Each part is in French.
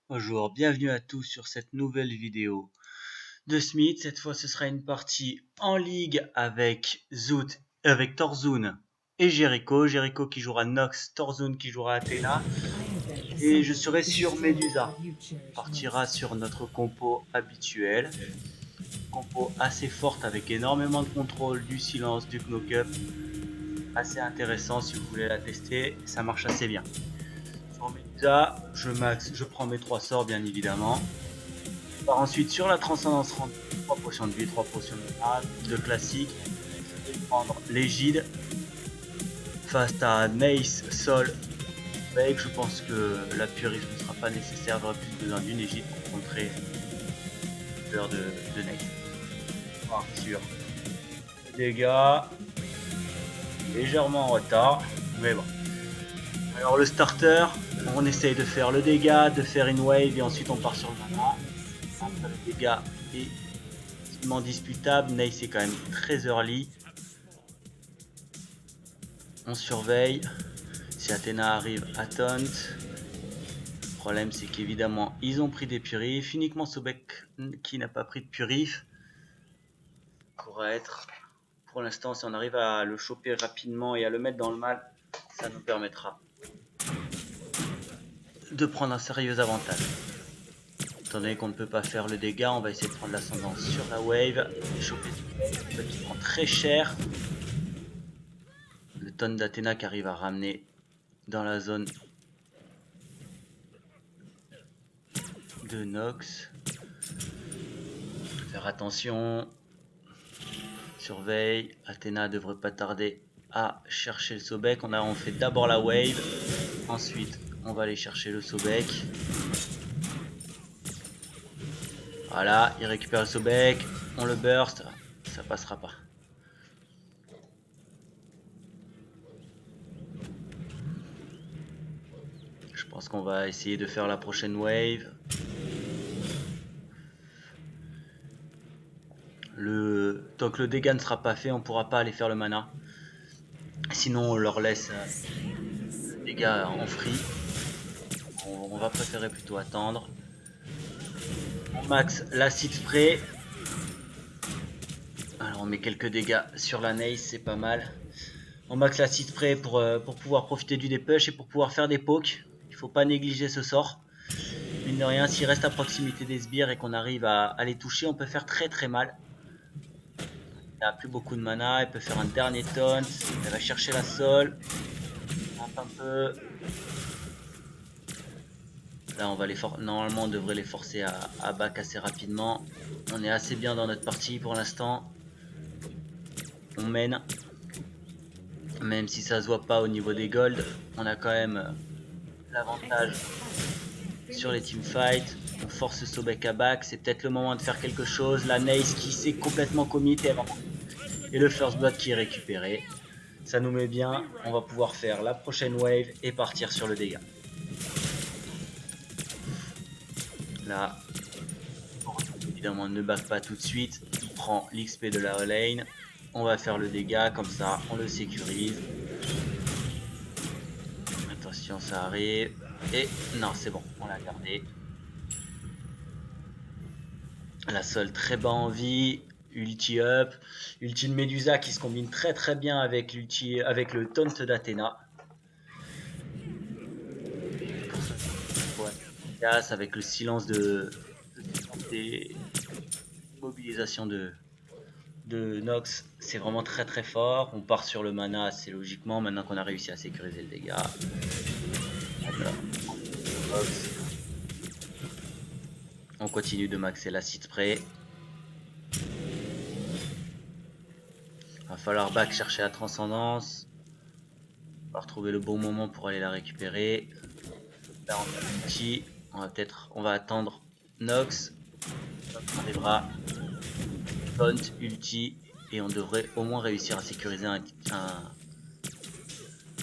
Bonjour, bienvenue à tous sur cette nouvelle vidéo de Smith. Cette fois, ce sera une partie en ligue avec Torzun et Jericho. Jericho qui jouera Nox, Torzun qui jouera Athena. Et je serai sur Medusa. On partira sur notre compo habituel. Compo assez forte avec énormément de contrôle, du silence, du knock-up. Assez intéressant si vous voulez la tester. Ça marche assez bien. Sur Medusa, je prends mes 3 sorts bien évidemment. Part ensuite sur la transcendance rend 3 potions de vie, 3 potions de mana, de classique. Je vais prendre l'égide face à Nace, Sol, Bake. Je pense que la purif ne sera pas nécessaire, j'aurai plus besoin d'une égide pour contrer l'heure de Nace. On part sur les dégâts, légèrement en retard, mais bon. Alors le starter, on essaye de faire le dégât, de faire une wave et ensuite on part sur le mana. Après le dégât est disputable, Nace est quand même très early. On surveille. Si Athéna arrive à taunt. Le problème c'est qu'évidemment ils ont pris des purifs. Uniquement Sobek qui n'a pas pris de purif. Pourrait être. Pour l'instant, si on arrive à le choper rapidement et à le mettre dans le mal, ça nous permettra de prendre un sérieux avantage. Étant donné qu'on ne peut pas faire le dégât, on va essayer de prendre l'ascendance sur la wave et choper ce qui prend très cher. Le taunt d'Athéna qui arrive à ramener dans la zone de Nox. Faire attention. Surveille. Athéna devrait pas tarder à chercher le Sobek. On fait d'abord la wave. Ensuite, on va aller chercher le Sobek. Voilà, il récupère le Sobek. On le burst. Ça passera pas. Je pense qu'on va essayer de faire la prochaine wave. Tant que le dégât ne sera pas fait, on pourra pas aller faire le mana. Sinon, on leur laisse le dégât en free. On va préférer plutôt attendre. On max l'acid spray. Alors on met quelques dégâts sur la Nace, c'est pas mal. On max l'acid spray pour pouvoir profiter du dépush et pour pouvoir faire des pokes. Il faut pas négliger ce sort. Mine de rien, s'il reste à proximité des sbires et qu'on arrive à les toucher, on peut faire très très mal. Elle a plus beaucoup de mana, elle peut faire un dernier taunt. Elle va chercher la sol. Un peu. Là, normalement, on devrait les forcer à back assez rapidement. On est assez bien dans notre partie pour l'instant. On mène. Même si ça se voit pas au niveau des gold, on a quand même l'avantage sur les teamfights. On force Sobek à back. C'est peut-être le moment de faire quelque chose. La Nace qui s'est complètement commit et le first blood qui est récupéré. Ça nous met bien. On va pouvoir faire la prochaine wave et partir sur le dégât. Là, évidemment, ne back pas tout de suite. Il prend l'XP de la lane. On va faire le dégât comme ça. On le sécurise. Attention, ça arrive. Et non, c'est bon. On l'a gardé. La Sol très bas en vie. Ulti up. Ulti de Medusa qui se combine très très bien avec le taunt d'Athéna. Avec le silence des mobilisations de Nox, c'est vraiment très très fort. On part sur le mana assez logiquement maintenant qu'on a réussi à sécuriser le dégât. On continue de maxer l'acid spray. Va falloir back chercher la transcendance. On va retrouver le bon moment pour aller la récupérer. Là on a ulti. On va attendre Nox. On arrivera. Taunt, ulti. Et on devrait au moins réussir à sécuriser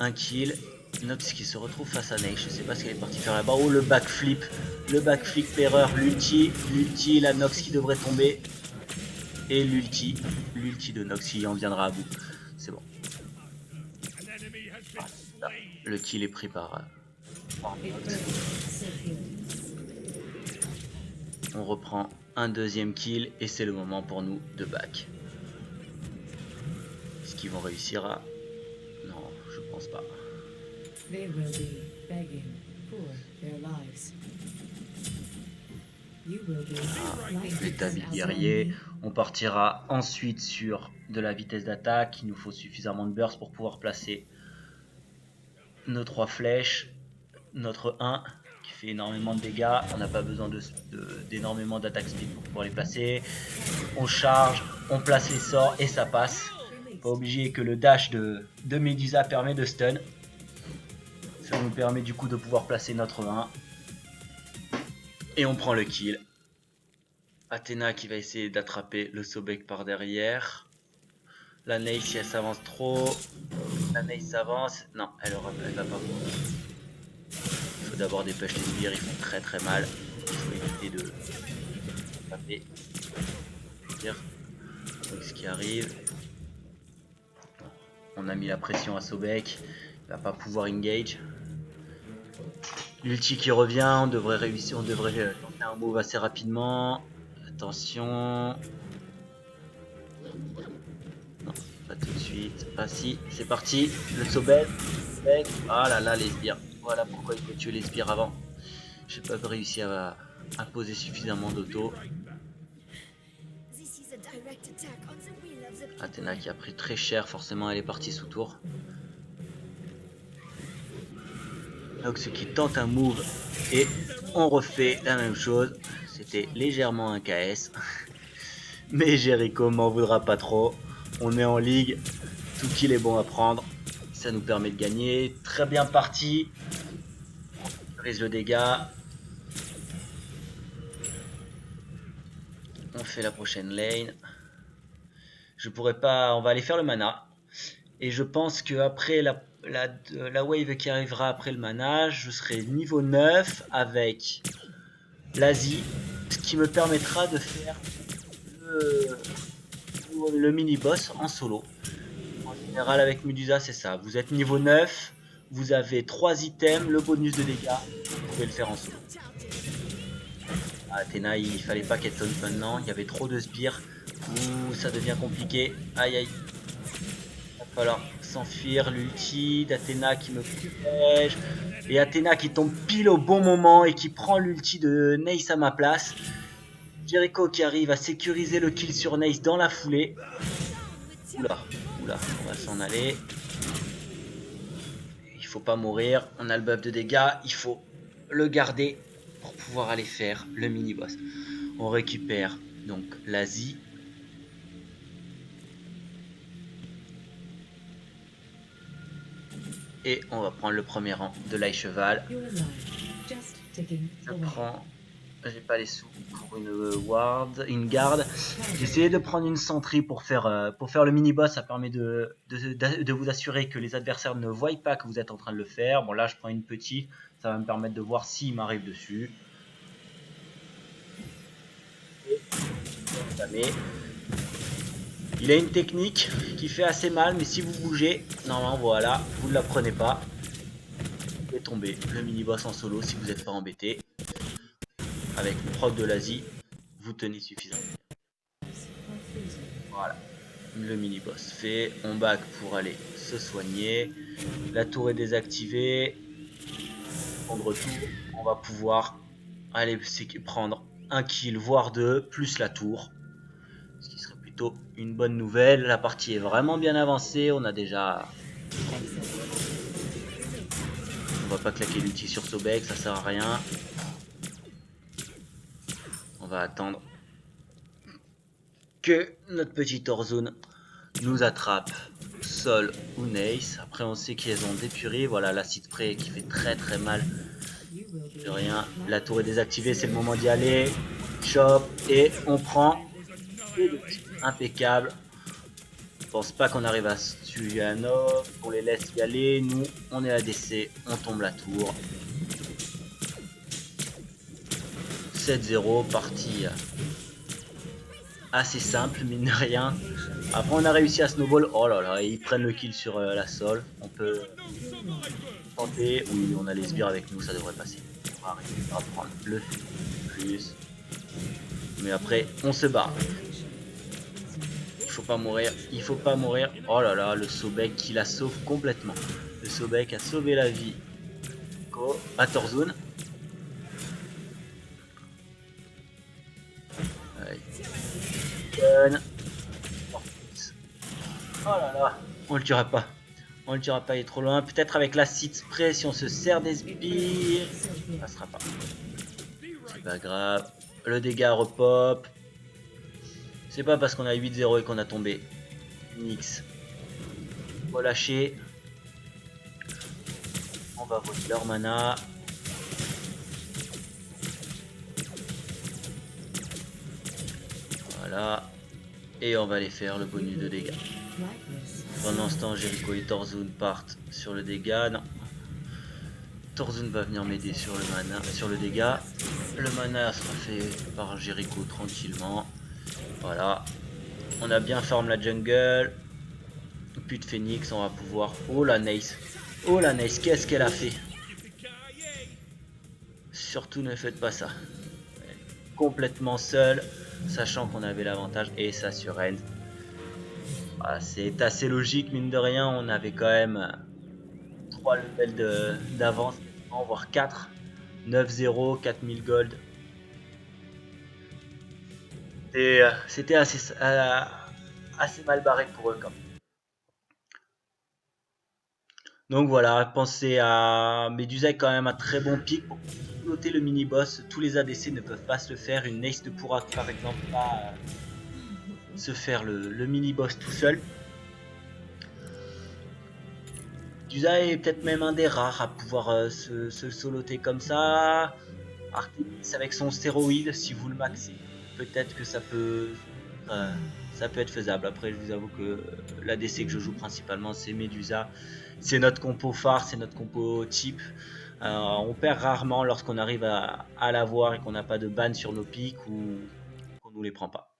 un kill. Nox qui se retrouve face à Nace. Je sais pas ce qu'elle est partie faire là-bas. Oh, le backflip. Le backflip erreur. L'ulti, la Nox qui devrait tomber. Et l'ulti de Nox qui en viendra à bout. C'est bon. Le kill est pris par Nox. On reprend un deuxième kill et c'est le moment pour nous de back. Est-ce qu'ils vont réussir à... Non, je pense pas. L'établi guerrier. On partira ensuite sur de la vitesse d'attaque. Il nous faut suffisamment de burst pour pouvoir placer nos 3 flèches. Notre 1 qui fait énormément de dégâts. On n'a pas besoin d'énormément d'attaque speed pour pouvoir les placer. On charge, on place les sorts et ça passe. Pas obligé que le dash de Medusa permet de stun. Ça nous permet du coup de pouvoir placer notre 1. Et on prend le kill. Athéna qui va essayer d'attraper le Sobek par derrière. La Neige si elle s'avance trop. La Neige s'avance. Non, elle va pas pouvoir. Il faut d'abord dépêcher les sbires, ils font très très mal. Il faut éviter de taper. Donc ce qui arrive. On a mis la pression à Sobek. Il va pas pouvoir engage. L'ulti qui revient, on devrait réussir, on devrait tenter un move assez rapidement. Attention. Non, pas tout de suite. Ah si, c'est parti. Le Sobek. Ah là là, les sbires. Voilà pourquoi il faut tuer les sbires avant. J'ai pas réussi à poser suffisamment d'auto. Athéna qui a pris très cher, forcément elle est partie sous tour. Donc ce qui tente un move et on refait la même chose. C'était légèrement un KS. Mais Jericho m'en voudra pas trop. On est en ligue, tout kill est bon à prendre. Ça nous permet de gagner. Très bien parti. On brise le dégât. On fait la prochaine lane. Je pourrais pas... On va aller faire le mana. Et je pense que après la wave qui arrivera après le mana, je serai niveau 9 avec l'Asie, ce qui me permettra de faire le mini-boss en solo. En général avec Medusa c'est ça, vous êtes niveau 9, vous avez 3 items, le bonus de dégâts, vous pouvez le faire en solo. Athéna, il fallait pas qu'elle taunt maintenant, il y avait trop de sbires, ça devient compliqué, aïe aïe. Il va falloir s'enfuir, l'ulti d'Athéna qui me protège, et Athéna qui tombe pile au bon moment et qui prend l'ulti de Neis à ma place. Jericho qui arrive à sécuriser le kill sur Neis dans la foulée. Oula, on va s'en aller. Il faut pas mourir, on a le buff de dégâts, il faut le garder pour pouvoir aller faire le mini-boss. On récupère donc l'Asie. Et on va prendre le premier rang de l'ail cheval. Je prends... J'ai pas les sous pour une garde. J'ai essayé de prendre une sentry pour faire le mini-boss. Ça permet de vous assurer que les adversaires ne voient pas que vous êtes en train de le faire. Bon là je prends une petite. Ça va me permettre de voir s'il m'arrive dessus. Il a une technique qui fait assez mal, mais si vous bougez, normalement voilà, vous ne la prenez pas. Vous pouvez tomber le mini-boss en solo si vous n'êtes pas embêté. Avec le proc de l'Asie, vous tenez suffisamment. Voilà, le mini-boss fait. On back pour aller se soigner. La tour est désactivée. Prendre tout, on va pouvoir aller prendre un kill, voire 2, plus la tour. Ce qui serait plutôt une bonne nouvelle. La partie est vraiment bien avancée. On a déjà... On va pas claquer l'ulti sur Sobek, ça sert à rien. On va attendre que notre petit Torzone nous attrape, Sol ou Neis. Après on sait qu'ils ont dépuré. Voilà l'acide près qui fait très très mal. De rien, la tour est désactivée, c'est le moment d'y aller. Chop et on prend impeccable. Je pense pas qu'on arrive à tuer un homme, on les laisse y aller. Nous on est ADC, on tombe la tour. 7-0, partie assez simple, mine de rien. Après, on a réussi à snowball. Oh là là, ils prennent le kill sur la Sol. On peut tenter. Oui, on a les sbires avec nous, ça devrait passer. On va réussir à prendre le plus. Mais après, on se barre. Il faut pas mourir, il faut pas mourir. Oh là là, le Sobek qui la sauve complètement. Le Sobek a sauvé la vie à Torzun. Oh là là, on le tuera pas. On le tuera pas, il est trop loin. Peut-être avec l'acide spray, si on se sert des sbires, ça passera pas. C'est pas grave. Le dégât repop. C'est pas parce qu'on a 8-0 et qu'on a tombé. Nix. Relâcher. On va voler leur mana. Voilà. Et on va aller faire le bonus de dégâts. Pendant ce temps, Jericho et Torzun partent sur le dégât. Non. Torzun va venir m'aider sur le mana, sur le dégât. Le mana sera fait par Jericho tranquillement. Voilà. On a bien farm la jungle. Plus de phoenix, on va pouvoir... Oh la Nace. Oh la Nace, qu'est-ce qu'elle a fait? Surtout ne faites pas ça. Complètement seule, sachant qu'on avait l'avantage et ça surrend. Voilà, c'est assez logique, mine de rien, on avait quand même 3 levels d'avance, voire 4. 9-0, 4000 gold. C'était assez mal barré pour eux quand même. Donc voilà, pensez à Medusa est quand même un très bon pick pour piloter le mini-boss. Tous les ADC ne peuvent pas se le faire. Une Ace ne pourra par exemple pas se faire le mini-boss tout seul. Medusa est peut-être même un des rares à pouvoir se soloter comme ça. Artemis avec son stéroïde, si vous le maxez, peut-être que ça peut être faisable. Après, je vous avoue que l'ADC que je joue principalement, c'est Medusa. C'est notre compo phare, c'est notre compo type. On perd rarement lorsqu'on arrive à l'avoir et qu'on n'a pas de ban sur nos pics ou qu'on nous les prend pas.